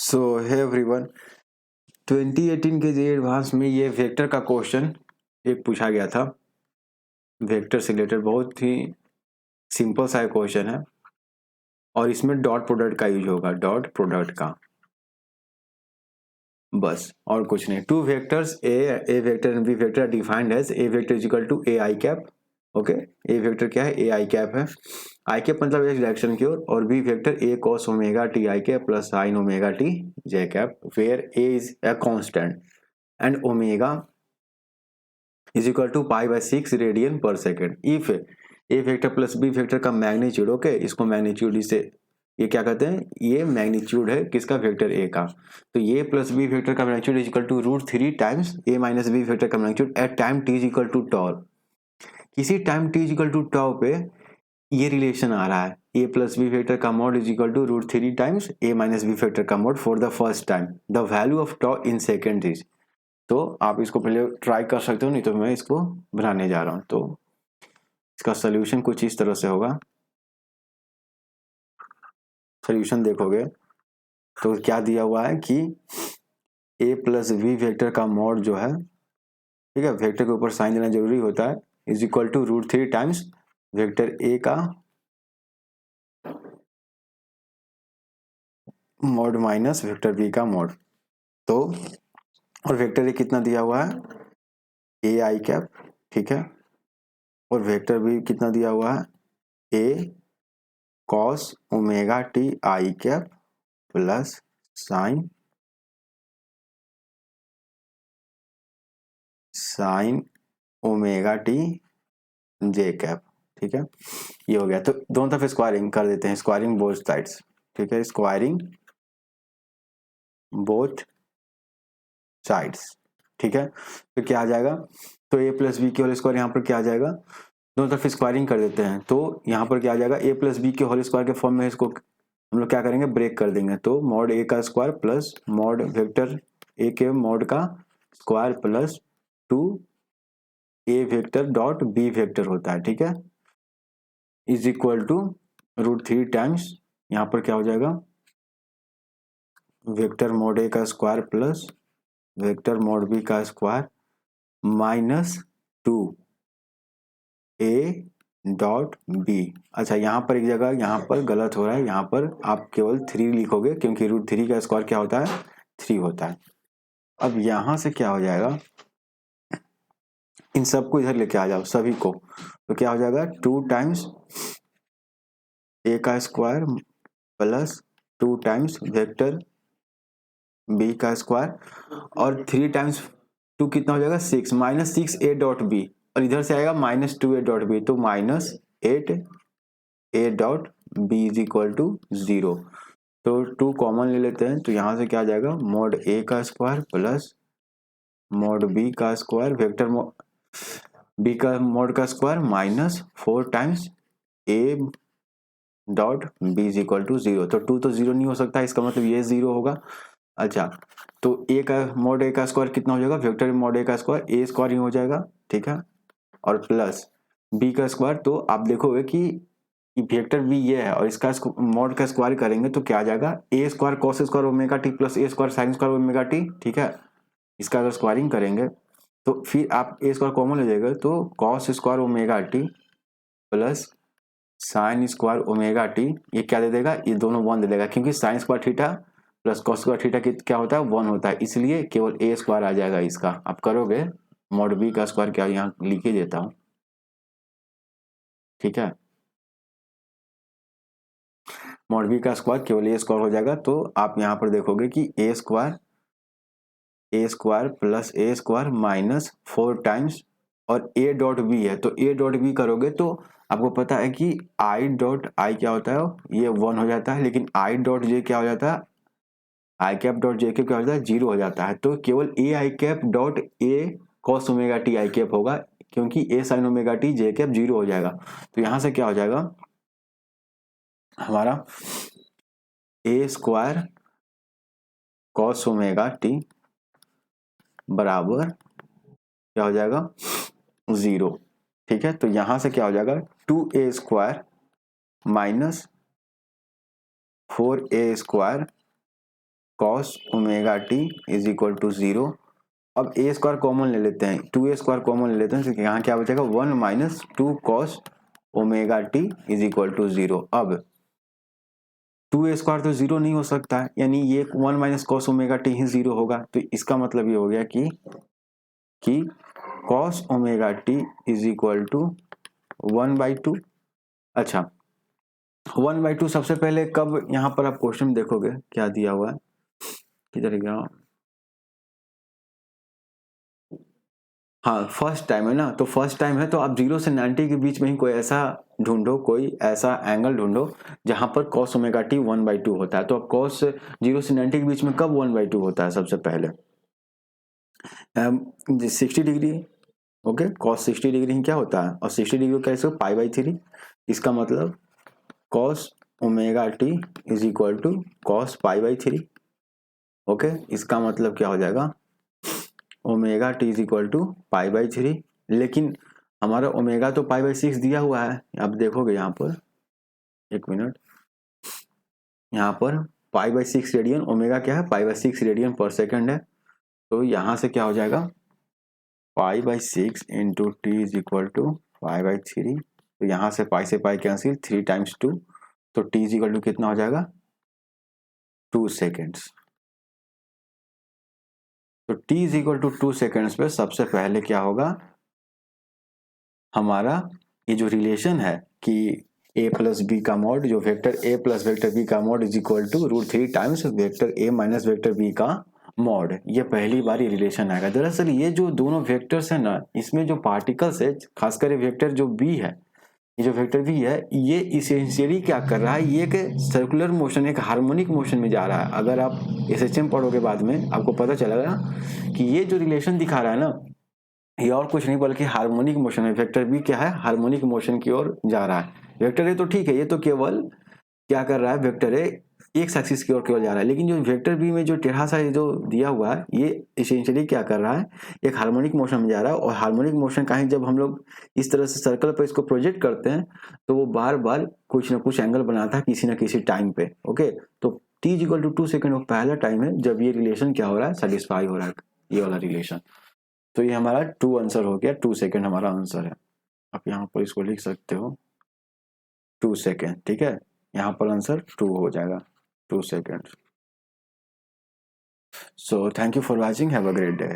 सो hey everyone, 2018 के जे advance में ये वेक्टर का क्वेश्चन एक पूछा गया था। वेक्टर से रिलेटेड बहुत ही सिंपल सा क्वेश्चन है और इसमें डॉट प्रोडक्ट का यूज होगा, डॉट प्रोडक्ट का, बस और कुछ नहीं। Two vectors A vector and B vector defined as A vector is equal to A I cap. Okay, A vector क्या है? ए आई कैप है। आई कैप मतलब एक डायरेक्शन की ओर, और B vector A cos omega T I cap plus sine omega T J cap, where A is a constant and omega is equal to pi by 6 radian per second. If A vector plus B vector का magnitude, okay, इसको magnitude, इसे ये क्या कहते हैं? ये magnitude है किसका? वेक्टर ए का। तो ये प्लस बी वेक्टर का magnitude is equal to √3 times A minus B vector का magnitude at time T is equal to tau. किसी time T is equal to tau पे ये रिलेशन आ रहा है, ए प्लस बी वेक्टर का mod is equal to √3 times A minus B vector का mod for the first time. The value of tau in second is, तो आप इसको पहले ट्राई कर सकते हो, नहीं तो मैं इसको बनाने जा रहा हूं। तो इसका सोल्यूशन कुछ इस तरह से होगा। सोल्यूशन देखोगे तो क्या दिया हुआ है कि ए प्लस बी वेक्टर का मॉड जो है, ठीक है, वेक्टर के ऊपर साइन देना जरूरी होता है, is equal to √3 times vector A का मॉड माइनस वेक्टर बी का मॉड। तो और वेक्टर ए कितना दिया हुआ है? ए आई कैप, ठीक है, और वेक्टर बी कितना दिया हुआ है? A cos omega T I cap plus sine omega T J cap, ठीक है। ये हो गया। तो दोनों तरफ स्क्वायरिंग कर देते हैं, स्क्वायरिंग बोथ साइड्स, ठीक है, स्क्वायरिंग बोथ साइड्स, ठीक है। तो क्या आ जाएगा? तो ए प्लस बी के होल स्क्वायर यहाँ पर क्या आ जाएगा? दोनों तरफ स्क्वायरिंग कर देते हैं, तो यहाँ पर क्या आ जाएगा? ए प्लस बी के होल स्क्वायर के फॉर्म में इसको हम लोग क्या करेंगे? ब्रेक कर देंगे। तो मॉड ए का square plus mod vector A के मॉड का स्क्वायर प्लस 2 ए वेक्टर डॉट बी वेक्टर होता है, ठीक है, इज इक्वल टू √3 टाइम्स, यहाँ पर क्या हो जाएगा? वेक्टर मॉड ए का square plus vector mod B का square minus 2 A dot B. अच्छा, यहाँ पर एक जगह यहाँ पर गलत हो रहा है, यहाँ पर आप केवल 3 लिखोगे क्योंकि √3 का स्क्वायर क्या होता है? 3 होता है। अब यहाँ से क्या हो जाएगा? इन सबको इधर लेके आ जाओ, सभी को, तो क्या हो जाएगा? 2 टाइम्स ए का square plus 2 times vector B का स्क्वायर, और 3 टाइम्स 2 कितना हो जाएगा? 6 माइनस 6 ए डॉट बी, और इधर से आएगा -2 ए डॉट बी, तो -8 A dot B is equal to 0। तो 2 कॉमन ले लेते हैं, तो यहाँ से क्या आ जाएगा? मॉड ए का स्क्वायर प्लस मॉड बी का स्क्वायर वेक्टर बी का मॉड का square minus 4 times A dot B is equal to 0। तो 2 तो 0 नहीं हो सकता, इसका मतलब ये 0 होगा। अच्छा, तो ए का मॉड ए का स्क्वायर कितना हो जाएगा? वेक्टर मॉड ए का स्क्वायर ए स्क्वायर ही हो जाएगा, ठीक है, और प्लस बी का स्क्वायर। तो आप देखोगे कि वेक्टर बी ये है और इसका मॉड का स्क्वायर करेंगे तो क्या आ जाएगा? A square cos square omega T plus A square sine square omega T, ठीक है। इसका अगर स्क्वायरिंग करेंगे तो फिर आप ए स्क्वायर कॉमन ले जाएगा, तो cos square omega T plus sign square omega T, ये क्या दे देगा? ये दोनों 1 दे देगा, क्योंकि sine square theta plus cos square theta क्या होता है? 1 होता है, इसलिए केवल ए स्क्वायर आ जाएगा इसका। आप करोगे मॉड बी का स्क्वायर, क्या यहाँ लिख ही देता हूं, ठीक है, मॉड बी का स्क्वायर केवल ए स्क्वायर हो जाएगा। तो आप यहाँ पर देखोगे कि ए square plus A square minus 4 times, और ए डॉट बी है, तो ए डॉट बी करोगे तो आपको पता है कि आई डॉट आई क्या होता है? ये 1 हो जाता है, लेकिन आई डॉट जे क्या हो जाता है? आई कैप डॉट जे कैप क्या हो जाता है? 0 हो जाता है। तो केवल A I cap dot A cos omega T I cap होगा, क्योंकि A sine omega T J cap 0 हो जाएगा। तो यहां से क्या हो जाएगा हमारा? ए स्क्वायर कॉस ओमेगा टी बराबर क्या हो जाएगा? 0, ठीक है। तो यहां से क्या हो जाएगा? 2a square minus 4a square cos omega T is equal to 0। अब ए स्क्वायर कॉमन ले लेते हैं, 2a स्क्वायर कॉमन ले लेते हैं, तो यहाँ क्या बचेगा 1 minus 2 cos omega T is equal to 0। अब 2a स्क्वायर तो 0 नहीं हो सकता है, यानी ये 1 माइनस कॉस ओमेगा टी ही 0 होगा, तो इसका मतलब ये हो गया कि cos omega T is equal to 1/2। अच्छा 1/2 सबसे पहले कब, यहाँ पर आप क्वेश्चन देखोगे क्या दिया हुआ है, किधर गया, हाँ फर्स्ट टाइम है ना, तो फर्स्ट टाइम है तो आप 0 से 90 के बीच में ही कोई ऐसा ढूंढो, कोई ऐसा एंगल ढूंढो जहां पर cos ओमेगा टी 1/2 होता है। तो अब cos 0 से 90 के बीच में कब 1/2 होता है, सबसे पहले 60 डिग्री। ओके cos 60 डिग्री ही क्या होता है, और 60 डिग्री का इसको π/3, इसका मतलब cos omega T is equal to cos π/3। Okay इसका मतलब क्या हो जाएगा, omega T is equal to π/3, लेकिन हमारा ओमेगा तो π/6 दिया हुआ है। आप देखोगे यहाँ पर, एक मिनट, यहाँ पर π/6 रेडियन, ओमेगा क्या है π/6 रेडियन पर सेकंड है, तो यहाँ से क्या हो जाएगा π/6 into T is equal to π/3, तो यहाँ से पाई से पाई कैंसिल, 3 टाइम्स 2, तो टी इज इक्वल टू कितना हो जाएगा 2 सेकेंड्स। तो t is equal to 2 seconds पे सबसे पहले क्या होगा, हमारा ये जो रिलेशन है कि a प्लस बी का मॉड, जो vector a plus vector b का mod is equal to √3 times vector a minus vector b का मॉड, ये पहली बार ये रिलेशन आएगा। दरअसल ये जो दोनों वेक्टर्स है ना, इसमें जो पार्टिकल्स है, खासकर ये वेक्टर जो b है, ये जो वेक्टर v है, ये इसेंशियली क्या कर रहा है, ये एक सर्कुलर मोशन, एक हार्मोनिक मोशन में जा रहा है। अगर आप SHM पढ़ोगे बाद में आपको पता चलेगा कि ये जो रिलेशन दिखा रहा है ना, ये और कुछ नहीं बल्कि हार्मोनिक मोशन है। वेक्टर बी क्या है, हार्मोनिक मोशन की ओर जा रहा है। वेक्टर ए तो ठीक है, ये तो केवल क्या कर रहा है, वेक्टर ए एक्स एक्सिस की ओर केवल जा रहा है, लेकिन जो वेक्टर बी में जो टेढ़ा सा जो दिया हुआ है, ये इसेंशियली क्या कर रहा है, एक हार्मोनिक मोशन में जा रहा है। और हार्मोनिक मोशन का ही जब हम लोग इस तरह से सर्कल पर इसको प्रोजेक्ट करते हैं, तो वो बार बार कुछ ना कुछ एंगल बनाता है किसी न किसी टाइम पे। ओके तो t इक्वल टू 2 सेकेंड वो पहला टाइम है जब ये रिलेशन क्या हो रहा है, सेटिस्फाई हो रहा है, ये वाला रिलेशन। तो ये हमारा 2 आंसर हो गया, 2 सेकेंड हमारा आंसर है। आप यहाँ पर इसको लिख सकते हो 2 सेकेंड, ठीक है, यहाँ पर आंसर 2 हो जाएगा, 2 second. So thank you for watching, have a great day.